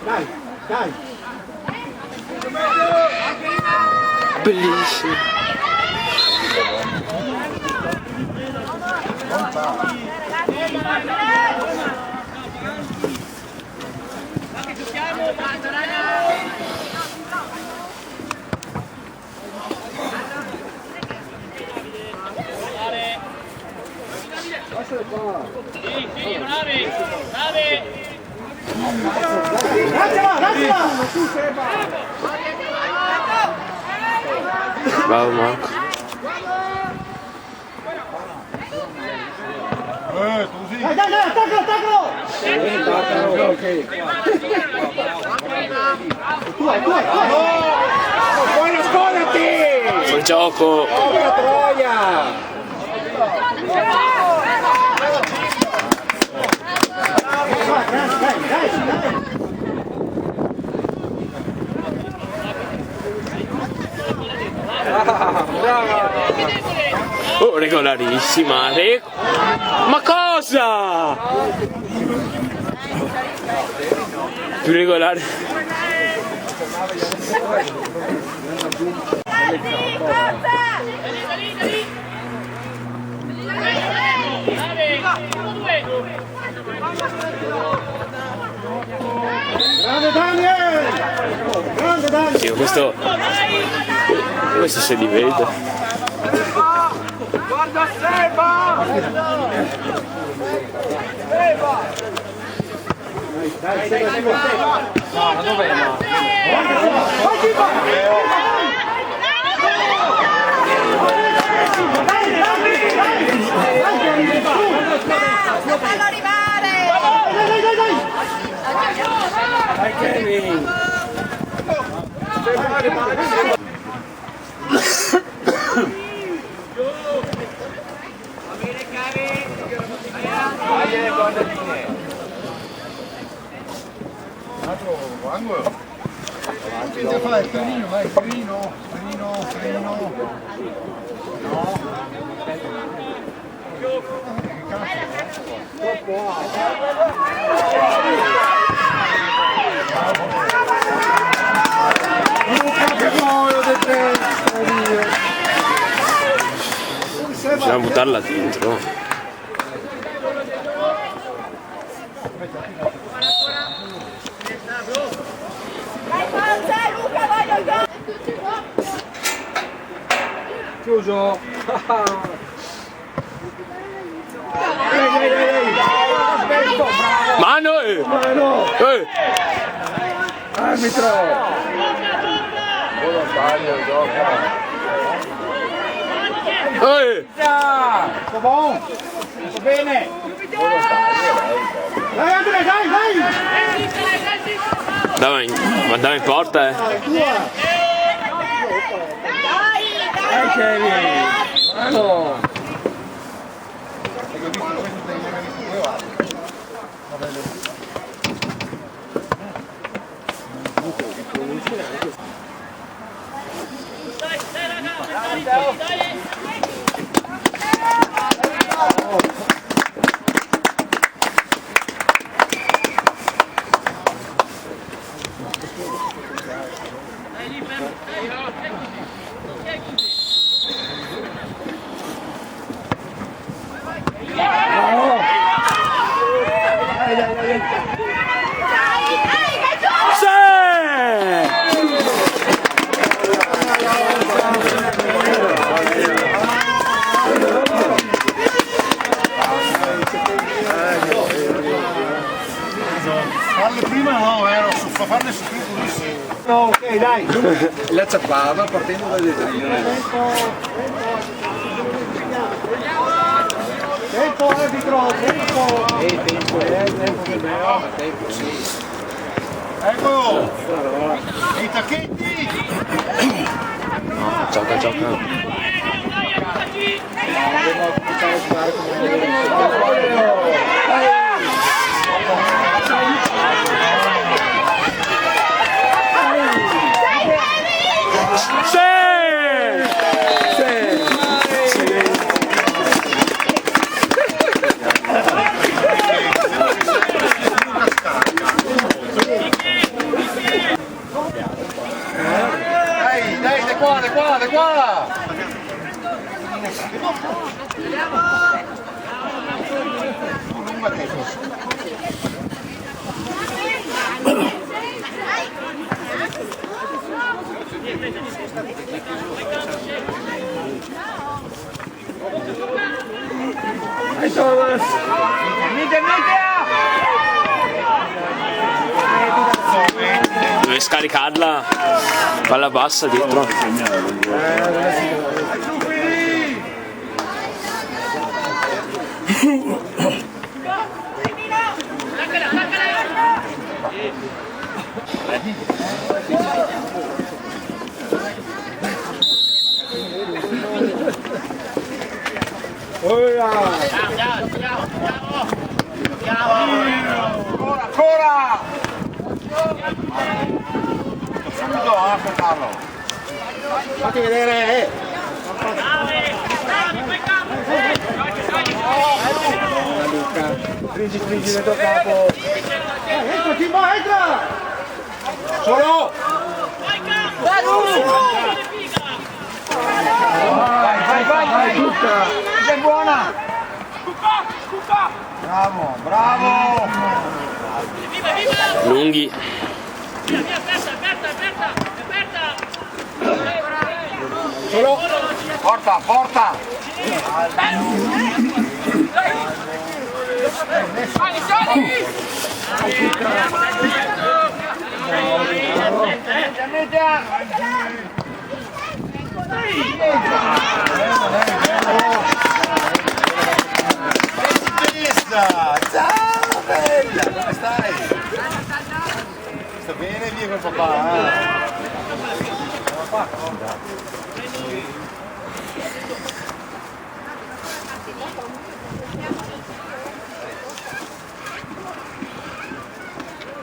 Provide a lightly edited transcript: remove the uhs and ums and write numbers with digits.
Dai, dai. Bellissimo. Bravo Marco. Dai, attaccalo! Ok. Buona scolati! Fuori gioco. Porca troia! Dai. Oh, regolarissima. Ma cosa? Più regolare. Grande Daniel! Grande Daniel! Sì, questo si divede. Guarda Seba! Dai, Seba! No, dov'è? Fallo arrivare! Dai Kevin! Che fai? Il trenino, vai, trenino. No. Bisogna buttarla dentro. Chiuso. Mano! Arbitro. Volontario, gioca. Sto buono. Sto bene. Dai Andrea, dai. Dai, ma dai in porta, Dai Kevin. Mano. Farle prima no, farle su piccolissimo. No, ok, dai. La ciappava partendo dal vetrino. Tempo arbitro, tempo. Tempo sì. Ecco! E i tacchetti! No, gioca. Sì! Forza! Lunga te. Dai Thomas. Deve scaricarla. Palla bassa dietro. Ancora! Subito, aspettarlo. Fatti vedere, Luca. Stringi dentro capo. Entra, Timbo, entra! Solo! Vai, Luca. sei buona! Bravo, bravo! Lunghi. Solo! Porta, porta! Ciao bella, come stai? Sta bene via con papà?